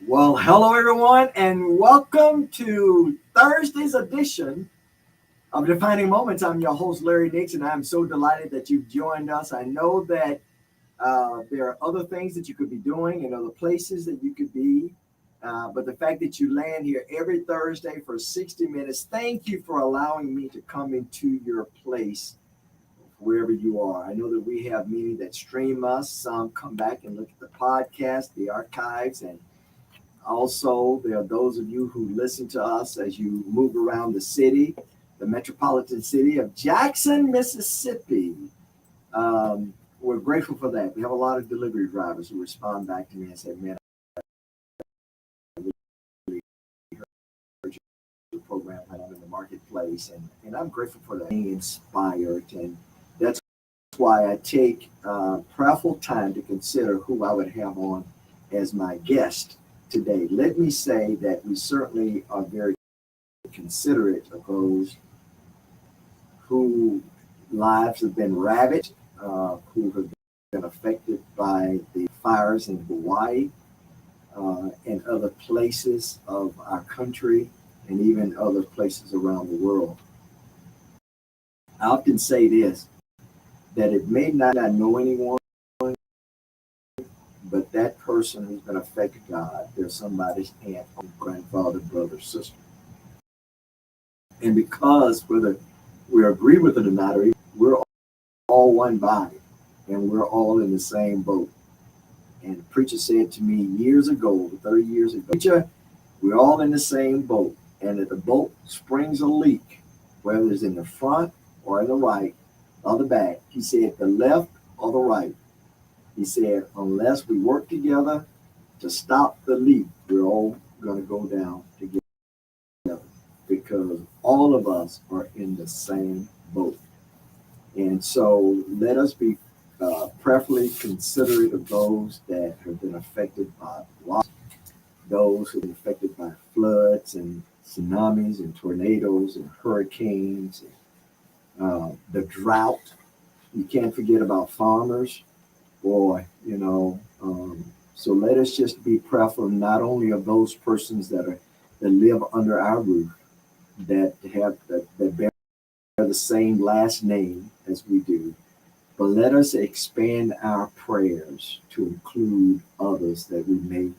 Well, hello everyone, and welcome to Thursday's edition of Defining Moments. I'm your host, Larry Nixon. I'm so delighted that you've joined us. I know that there are other things that you could be doing and other places that you could be, but the fact that you land here every Thursday for 60 minutes, thank you for allowing me to come into your place wherever you are. I know that we have many that stream us, some come back and look at the podcast, the archives, and also, there are those of you who listen to us as you move around the city, the metropolitan city of Jackson, Mississippi. We're grateful for that. We have a lot of delivery drivers who respond back to me and say, man, the program that I'm in the marketplace. And I'm grateful for that. Being inspired. And that's why I take prayerful time to consider who I would have on as my guest today. Let me say that we certainly are very considerate of those whose lives have been ravaged, who have been affected by the fires in Hawaii and other places of our country and even other places around the world. I often say this, that it may not know anyone, but that person who's been affected God, they're somebody's aunt, grandfather, brother, sister. And because whether we agree with it or not, we're all one body and we're all in the same boat. And the preacher said to me years ago, 30 years ago, preacher, we're all in the same boat. And if the boat springs a leak, whether it's in the front or in the right or the back, he said the left or the right, he said, unless we work together to stop the leak, we're all going to go down together because all of us are in the same boat. And so let us be prayerfully considerate of those that have been affected by loss, those who have been affected by floods and tsunamis and tornadoes and hurricanes, and, the drought. You can't forget about farmers. Boy, so let us just be prayerful not only of those persons that live under our roof, that bear the same last name as we do, but let us expand our prayers to include others that we may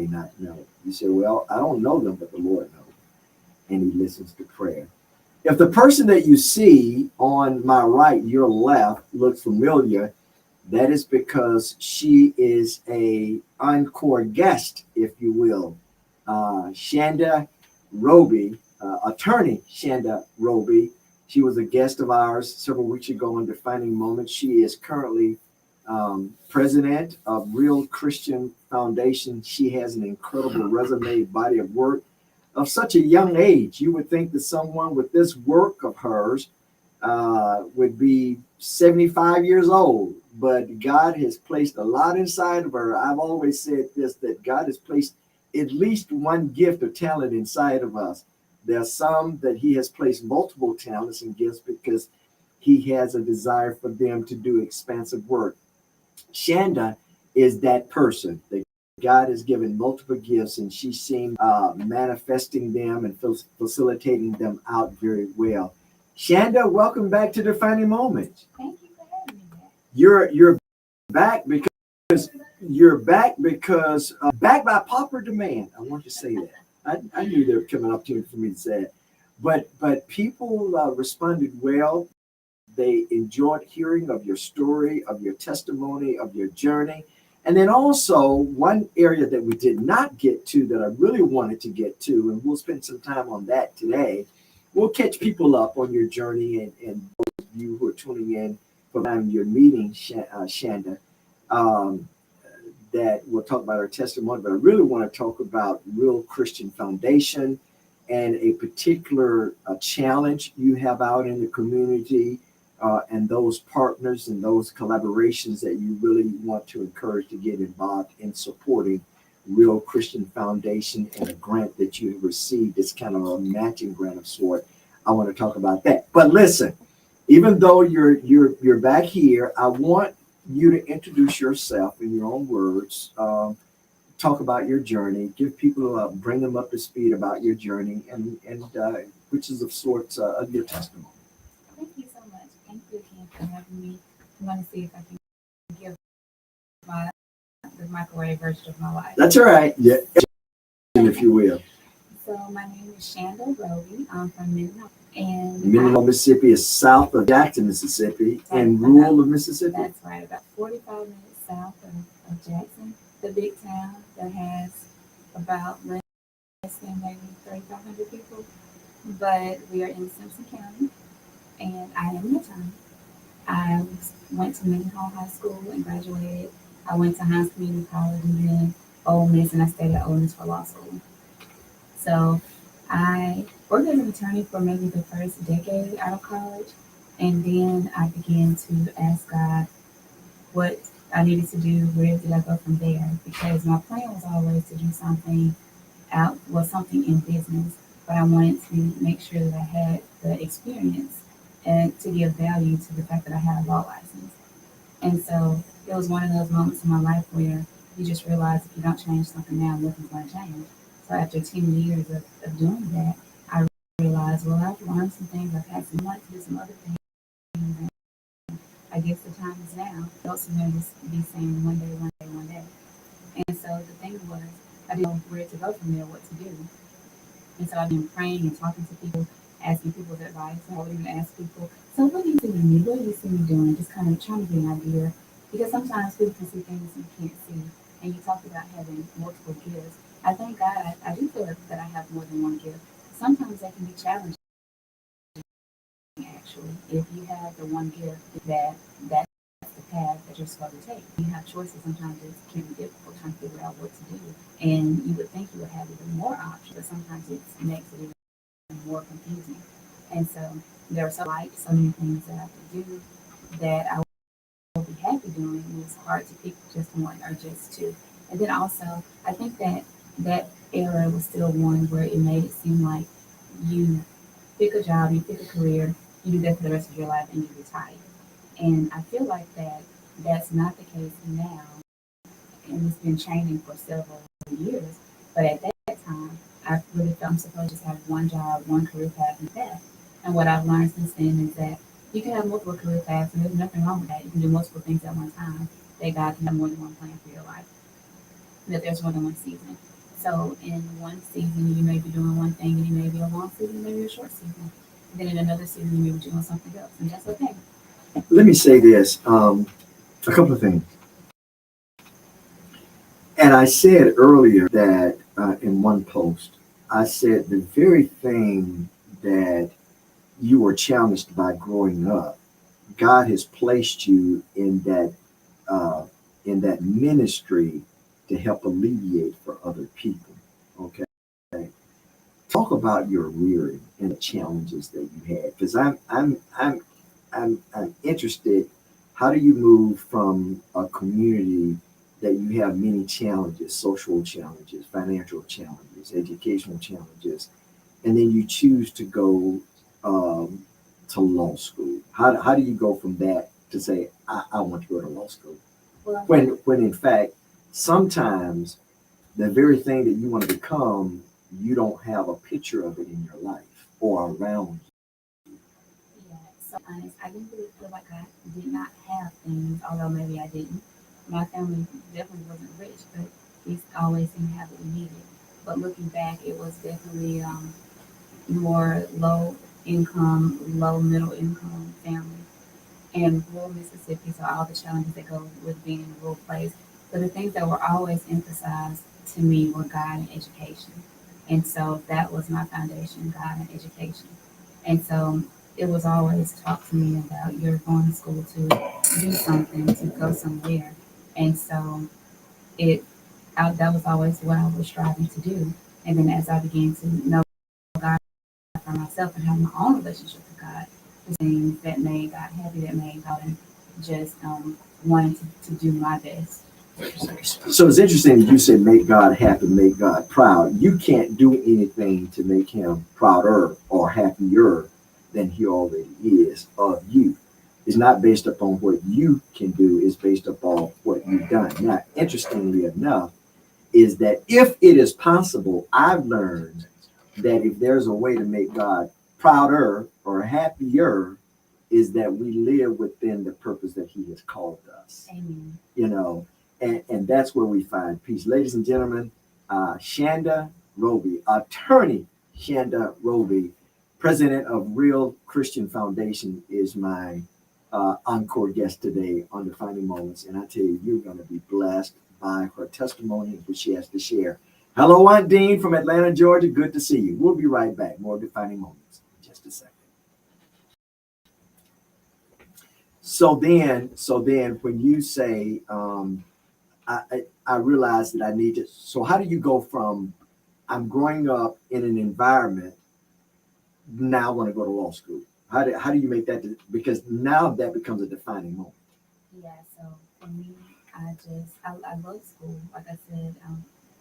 not know. You say, well, I don't know them, but the Lord knows, and He listens to prayer. If the person that you see on my right, your left, looks familiar, that is because she is a encore guest, if you will. Shanda Roby, attorney Shanda Roby. She was a guest of ours several weeks ago on Defining Moments. She is currently president of Real Christian Foundation. She has an incredible resume, body of work of such a young age. You would think that someone with this work of hers would be 75 years old, but God has placed a lot inside of her. I've always said this, that God has placed at least one gift or talent inside of us. There are some that He has placed multiple talents and gifts because He has a desire for them to do expansive work. Shanda is that person that God has given multiple gifts, and she seems manifesting them and facilitating them out very well. Shanda, welcome back to Defining Moments. Thank you for having me back. You're back because back by popular demand. I want to say that. I knew there would come an opportunity for me to say it, but people responded well. They enjoyed hearing of your story, of your testimony, of your journey. And then also one area that we did not get to that I really wanted to get to, and we'll spend some time on that today. We'll catch people up on your journey and those of you who are tuning in for your meeting, Shanda, that we'll talk about our testimony, but I really want to talk about Real Christian Foundation and a particular challenge you have out in the community, and those partners and those collaborations that you really want to encourage to get involved in supporting Real Christian Foundation and a grant that you have received. It's kind of a matching grant of sort. I want to talk about that. But listen, even though you're back here, I want you to introduce yourself in your own words. talk about your journey, give people, bring them up to speed about your journey, and which is of sorts of your testimony. Thank you so much. Thank you again for having me. I want to see if I can give my the microwave version of my life. That's all right. Yeah, if you will. So my name is Shanda Roby. I'm from Minnesota, and Mineral, Mississippi is south of Jackson, Mississippi, and about, rural of Mississippi. that's right, about 45 minutes south of Jackson, the big town that has about less than maybe 3,500 people. But we are in Simpson County, and I am Utah. I went to Mendenhall High School and graduated. I went to Hines Community College and then Ole Miss, and I stayed at Ole Miss for law school. So I worked as an attorney for maybe the first decade out of college, and then I began to ask God what I needed to do, where did I go from there? Because my plan was always to do something something in business, but I wanted to make sure that I had the experience and to give value to the fact that I had a law license. And so it was one of those moments in my life where you just realize if you don't change something now, nothing's going to change. So after 10 years of doing that, I realized, well, I've learned some things, I've had some light to do some other things. And I guess the time is now. Also, going to just be saying one day, one day, one day. And so the thing was, I didn't know where to go from there, what to do. And so I've been praying and talking to people, asking people's advice. And I would even ask people, so what do you see in me? What do you see me doing? Just kind of trying to get an idea. Because sometimes people can see things you can't see. And you talked about having multiple gifts. I thank God I do feel that I have more than one gift. Sometimes that can be challenging, actually. If you have the one gift, that's the path that you're supposed to take. You have choices. Sometimes it can be difficult trying to figure out what to do. And you would think you would have even more options, but sometimes it makes it even more confusing. And so there are so many things that I could do that I would be happy doing. And it's hard to pick just one or just two. And then also, I think that era was still one where it made it seem like you pick a job, you pick a career, you do that for the rest of your life, and you retire. And I feel like that's not the case now, and it's been changing for several years. But at that time, I really felt I'm supposed to just have one job, one career path, and that. And what I've learned since then is that you can have multiple career paths, and there's nothing wrong with that. You can do multiple things at one time. That God can have more than one plan for your life. That there's more than one season. So in one season, you may be doing one thing, and you may be a long season, maybe a short season. And then in another season, you may be doing something else, and that's okay. Let me say this, a couple of things. And I said earlier that in one post, I said the very thing that you were challenged by growing up, God has placed you uh, in that ministry to help alleviate for other people. Okay, talk about your rearing and the challenges that you had, because I'm interested. How do you move from a community that you have many challenges, social challenges, financial challenges, educational challenges, and then you choose to go um, to law school? How do you go from that to say I want to go to law school Well, when in fact sometimes the very thing that you want to become, you don't have a picture of it in your life or around yeah, so honest, I didn't really feel like I did not have things, although maybe I didn't. My family definitely wasn't rich, but we always seemed to have what we needed. But looking back, it was definitely more low income, low middle income family in rural Mississippi. So all the challenges that go with being in a rural place. But the things that were always emphasized to me were God and education. And so that was my foundation, God and education. And so it was always talked to me about you're going to school to do something, to go somewhere. And so that was always what I was striving to do. And then as I began to know God for myself and have my own relationship with God, the things that made God happy, that made God and just wanting to do my best. So it's interesting that you said make God happy, make God proud. You can't do anything to make him prouder or happier than he already is of you. It's not based upon what you can do, it's based upon what you've done. Now, interestingly enough, is that if it is possible, I've learned that if there's a way to make God prouder or happier, is that we live within the purpose that He has called us. Amen. You know, and that's where we find peace. Ladies and gentlemen, Shanda Roby, attorney Shanda Roby, president of Real Christian Foundation, is my encore guest today on Defining Moments. And I tell you, you're going to be blessed by her testimony and what she has to share. Hello, Aunt Dean from Atlanta, Georgia. Good to see you. We'll be right back. More Defining Moments in just a second. So then when you say, I realized that I need to, so how do you go from I'm growing up in an environment, now I want to go to law school? How do you make that? Because now that becomes a defining moment. Yeah, so for me, I love school. Like I said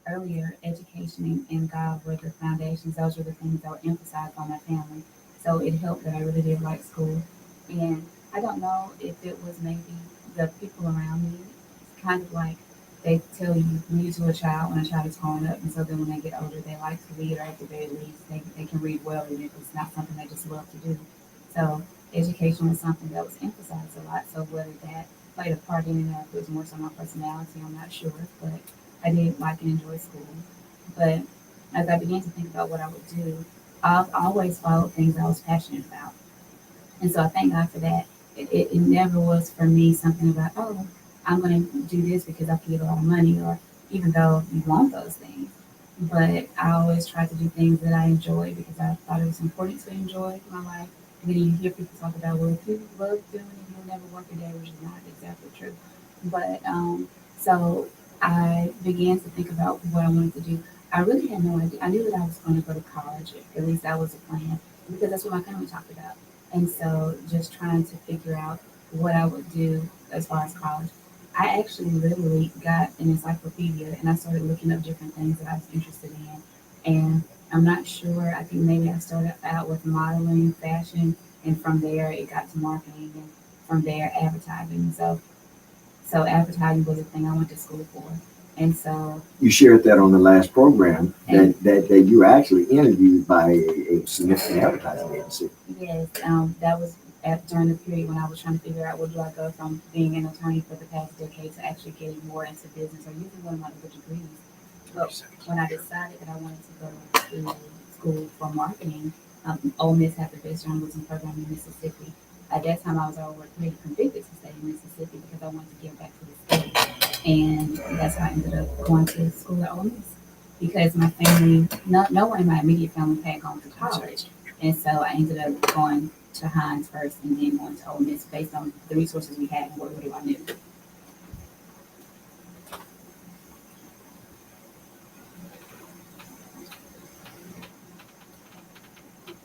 earlier, education and God were the foundations. Those were the things that were emphasized on my family. So it helped that I really did like school. And I don't know if it was maybe the people around me. It's kind of like they tell you read to a child when a child is growing up. And so then when they get older, they like to read, or at the very least, they can read well, even if it's not something they just love to do. So education was something that was emphasized a lot. So whether that played a part in it, or if it was more so my personality, I'm not sure. But I did like and enjoy school. But as I began to think about what I would do, I've always followed things I was passionate about. And so I thank God for that. It never was for me something about, oh, I'm going to do this because I can get a lot of money, or even though you want those things. But I always tried to do things that I enjoy because I thought it was important to enjoy my life. And then you hear people talk about, well, if you love doing it, you'll never work a day, which is not exactly true. But so I began to think about what I wanted to do. I really had no idea. I knew that I was going to go to college. At least that was the plan, because that's what my family talked about. And so just trying to figure out what I would do as far as college. I actually literally got an encyclopedia and I started looking up different things that I was interested in. And I'm not sure, I think maybe I started out with modeling, fashion, and from there it got to marketing, and from there advertising. So advertising was the thing I went to school for. And so You shared that on the last program and that you were actually interviewed by a significant advertising agency. yes, that was during the period when I was trying to figure out, what do I go from being an attorney for the past decade to actually getting more into business or using one of my other degrees. But when I decided that I wanted to go to school for marketing, Ole Miss had the best journalism program in Mississippi. At that time, I was already convicted to stay in Mississippi because I wanted to give back to the state. And that's how I ended up going to school at Ole Miss, because my family, no one in my immediate family had gone to college. And so I ended up going to Hines first and then going to Ole Miss based on the resources we had and what I knew.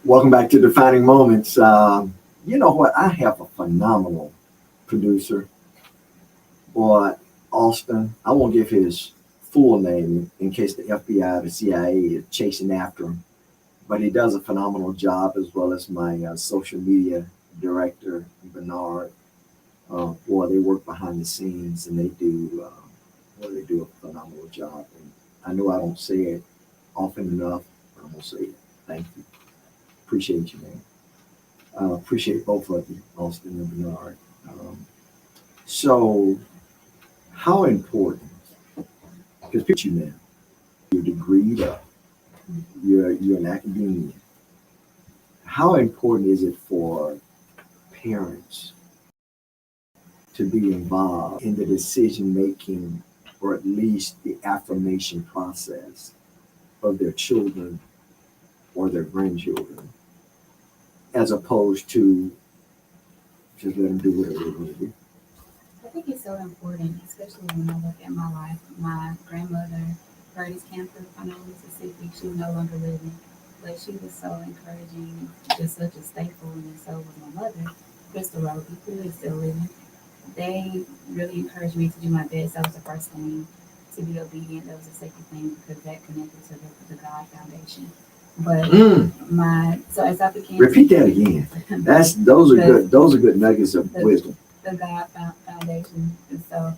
Welcome back to Defining Moments. You know what? I have a phenomenal producer, boy, Austin. I won't give his full name in case the FBI, the CIA is chasing after him, but he does a phenomenal job, as well as my social media director, Bernard. Boy, they work behind the scenes and they do a phenomenal job. And I know I don't say it often enough, but I'm gonna say it. Thank you. Appreciate you, man. Appreciate both of you, Austin and Bernard. So, how important? Because picture you now, you're degreed up, you're an academician. How important is it for parents to be involved in the decision making, or at least the affirmation process of their children or their grandchildren, as opposed to just let them do whatever they want to do? I think it's so important, especially when I look at my life. My grandmother, Curtis Camper, from Mississippi, she's no longer living, but she was so encouraging, just such a staple, and so was my mother, Crystal Roby, who is still living. They really encouraged me to do my best. That was the first thing. To be obedient, that was the second thing, because that connected to the God Foundation. But so as I began Repeat that again. Those are good nuggets of wisdom. The God Foundation, and so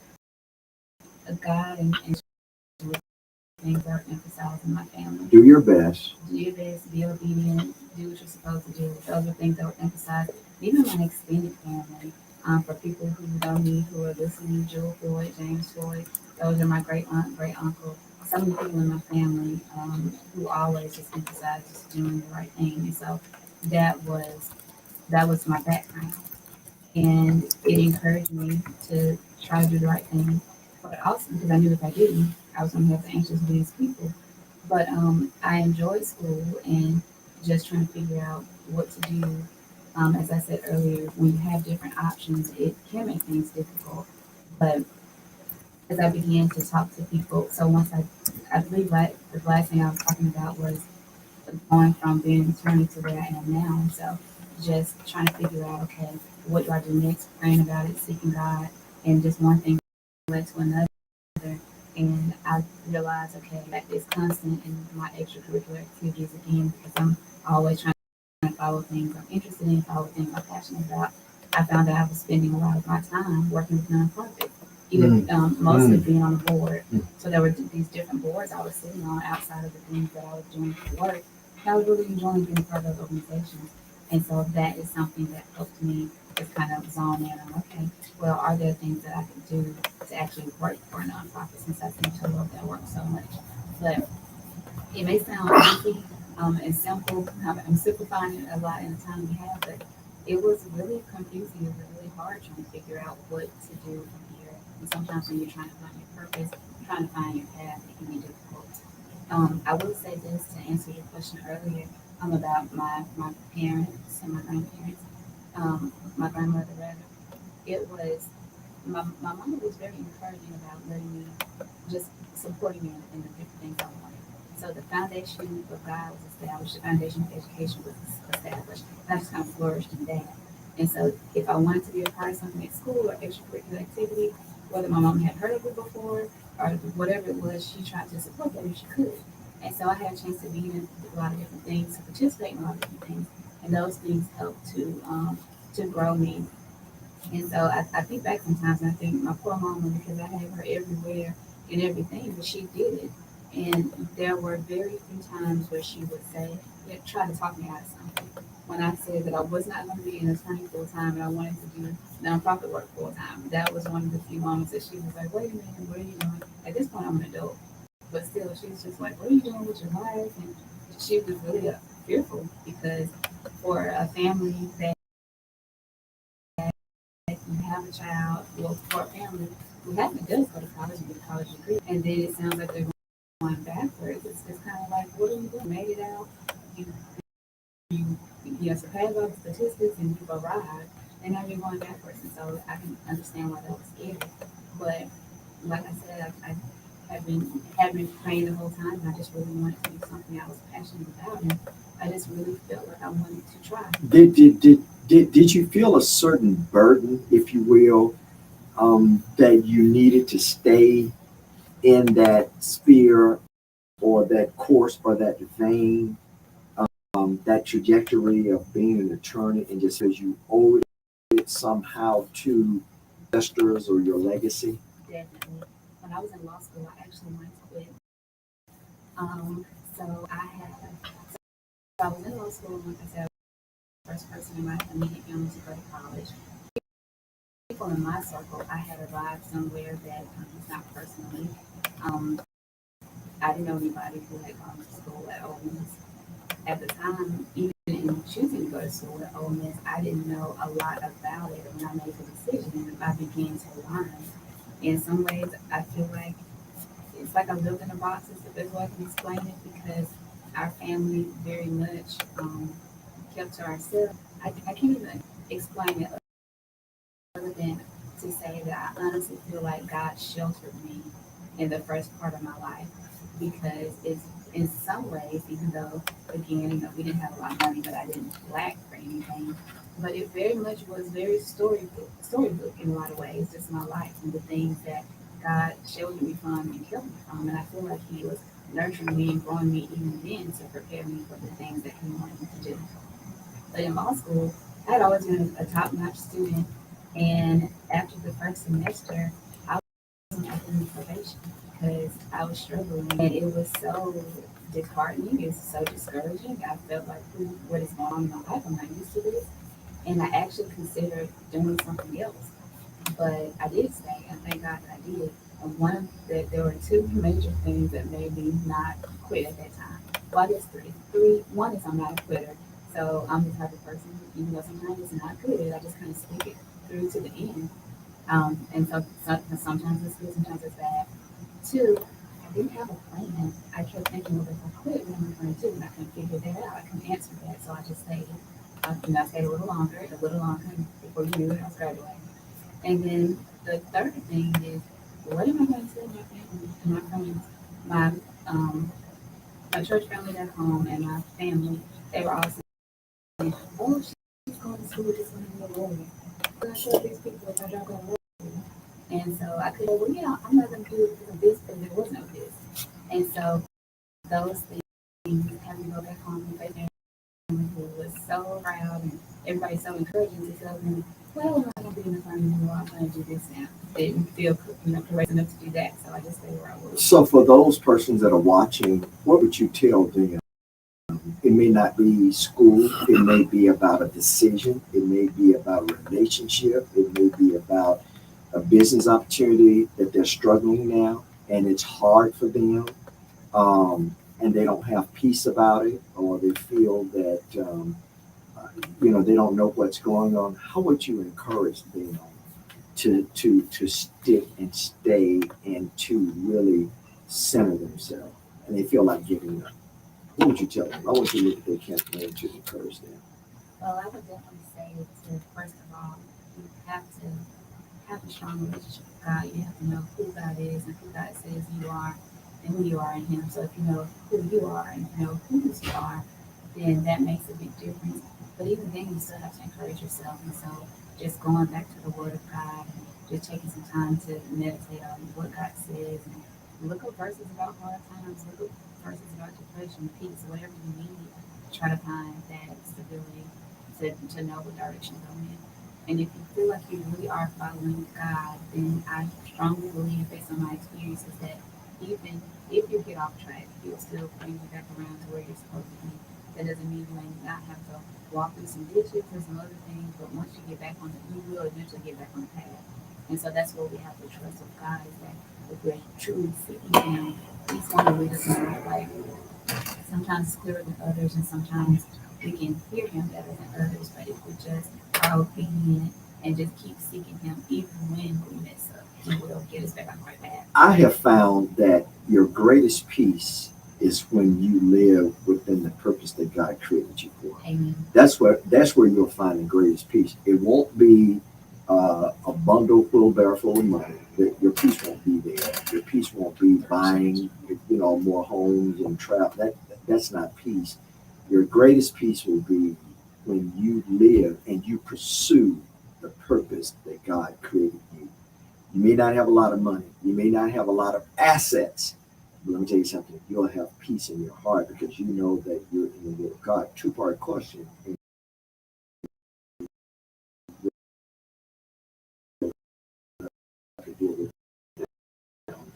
God and things that are emphasized in my family. Do your best. Do your best, be obedient, do what you're supposed to do. Those are things that were emphasized. Even my extended family, for people who know me, who are listening, Jewel Floyd, James Floyd, those are my great aunt, great uncle. So many people in my family who always just emphasize just doing the right thing. And so that was that was my background, and it encouraged me to try to do the right thing. But also because I knew if I didn't, I was going to have to anxious with these people. But I enjoyed school and just trying to figure out what to do. As I said earlier, when you have different options, it can make things difficult. But as I began to talk to people, so once I believe the last thing I was talking about was going from being an attorney to where I am now. And so just trying to figure out, okay, what do I do next? Praying about it, seeking God, and just one thing led to another. And I realized, okay, that is constant in my extracurricular activities again, because I'm always trying to follow things I'm interested in, follow things I'm passionate about. I found out I was spending a lot of my time working with nonprofits, even mostly being on the board. So there were these different boards I was sitting on outside of the things that I was doing for work. I was really enjoying being a part of those organizations. And so that is something that helped me just kind of zone in on, okay, well, are there things that I could do to actually work for a nonprofit since I seem to love that work so much? But it may sound easy and simple. I'm simplifying it a lot in the time we have, but it was really confusing. It was really hard trying to figure out what to do from here. And sometimes when you're trying to find your purpose, trying to find your path, it can be difficult. I will say this to answer your question earlier about my parents and my grandparents, my grandmother rather. It was my mama was very encouraging about letting me just supporting me in the different things I wanted. So the foundation of God was established, the foundation of education was established. And I just kind of flourished in that. And so if I wanted to be a part of something at school or extracurricular activity, whether my mom had heard of it before or whatever it was, she tried to support that if she could. And so I had a chance to be in a lot of different things, to participate in a lot of different things. And those things helped to grow me. And so I think back sometimes and I think my poor mama, because I had her everywhere and everything, but she did it. And there were very few times where she would say, yeah, try to talk me out of something. When I said that I was not going to be an attorney full time and I wanted to do nonprofit work full time, that was one of the few moments that she was like, wait a minute, what are you doing? At this point, I'm an adult. But still, she was just like, what are you doing with your life? And she was really fearful because for a family that you have a child, well, for a family who hasn't does go to college and get a college degree, and then it sounds like they're going backwards. It's kind of like, what are you doing? Made it out, you, surpassed all the statistics and you've arrived, and now you're going backwards. And so I can understand why that was scary. But like I said, I had been praying the whole time, and I just really wanted to do something I was passionate about, and I just really felt like I wanted to try. Did you feel a certain burden, if you will, that you needed to stay in that sphere or that course or that vein, that trajectory of being an attorney, and just as you owed it somehow to investors or your legacy? Definitely. When I was in law school, I actually wanted to quit. So I was in law school, and like I said, I was the first person in my immediate family to go to college. People in my circle, I had arrived somewhere that it's not personally. Um, I didn't know anybody who had gone to school at Ole Miss. At the time, even in choosing to go to school at Ole Miss, I didn't know a lot about it when I made the decision, and I began to learn. In some ways, I feel like it's like I lived in a box is the best way I can explain it because our family very much kept to ourselves. I can't even explain it other than to say that I honestly feel like God sheltered me in the first part of my life because it's in some ways, even though again, we didn't have a lot of money, but I didn't lack for anything. But it very much was very storybook in a lot of ways, just my life and the things that God sheltered me from and kept me from. And I feel like He was nurturing me and growing me even then to prepare me for the things that He wanted me to do. But in law school, I had always been a top-notch student, and after the first semester, I wasn't at the me probation because I was struggling and it was so disheartening. It was so discouraging. I felt like, what is going on in my life? I'm not used to this. And I actually considered doing something else. But I did stay, and thank God that I did. And there were two major things that made me not quit at that time. Well, I guess three. One is I'm not a quitter. So I'm the type of person, even though sometimes it's not good, I just kind of stick it through to the end. And sometimes it's good, sometimes it's bad. Two, I didn't have a plan. I kept thinking, well, if I quit, what am I going to do? And I couldn't figure that out. I couldn't answer that. So I just stayed. I stayed a little longer, and before you knew it, I was graduating. And then the third thing is, what am I going to tell my family and my friends? My my church family back home and my family, they were all saying, "Oh, she's going to school just want to be a lawyer." But I showed these people if I don't go to law school. And so I could, well, yeah, I'm not going to do it because of this, because there was no this. And so those things, having to go back home and face who was so proud and everybody so encouraging to tell me, well, I'm not going to be in the firm anymore. I'm going to do this now. They didn't feel courageous enough to do that, so I just stayed where I was. So for those persons that are watching, what would you tell them? It may not be school. It may be about a decision. It may be about a relationship. It may be about a business opportunity that they're struggling now, and it's hard for them, and they don't have peace about it, or they feel that they don't know what's going on. How would you encourage them to stick and stay and to really center themselves, and they feel like giving up? What would you tell them? I want you to look at their campaign to encourage them. Well, I would definitely say to, first of all, you have to have a strong relationship with God. You have to know who God is and who God says you are and who you are in Him. So if you know who you are and you know whose you are, then that makes a big difference. But even then, you still have to encourage yourself. And so just going back to the Word of God and just taking some time to meditate on what God says and look up verses about hard times, look up verses about depression, peace, whatever you need. Try to find that stability to know what direction to go in. And if you feel like you really are following God, then I strongly believe, based on my experiences, that even if you get off track, He'll still bring you back around to where you're supposed to be. That doesn't mean you may not have to walk through some ditches or some other things, but once you get back on it, you will eventually get back on the path. And so that's what we have to trust with God, is that if we're truly seeking Him, He's going to lead us in the right way. Sometimes it's clearer than others, and sometimes we can hear Him better than others. But if we just are obedient and just keep seeking Him, even when we mess up, He will get us back on the right path. I have found that your greatest peace is when you live within the purpose that God created you for. Amen. That's where you'll find the greatest peace. It won't be a bundle wheelbarrow full of money. Your peace won't be there. Your peace won't be buying, more homes and travel. That's not peace. Your greatest peace will be when you live and you pursue the purpose that God created you. You may not have a lot of money. You may not have a lot of assets. But let me tell you something. You'll have peace in your heart because you know that you're in the will of God. Two-part question.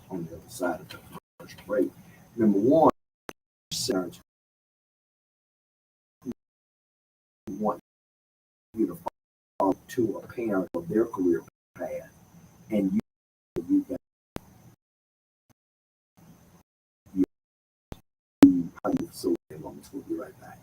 On the other side of the first break. Number one, parents want you to follow to a parent of their career path, and you got how you facilitate moments. We'll be right back.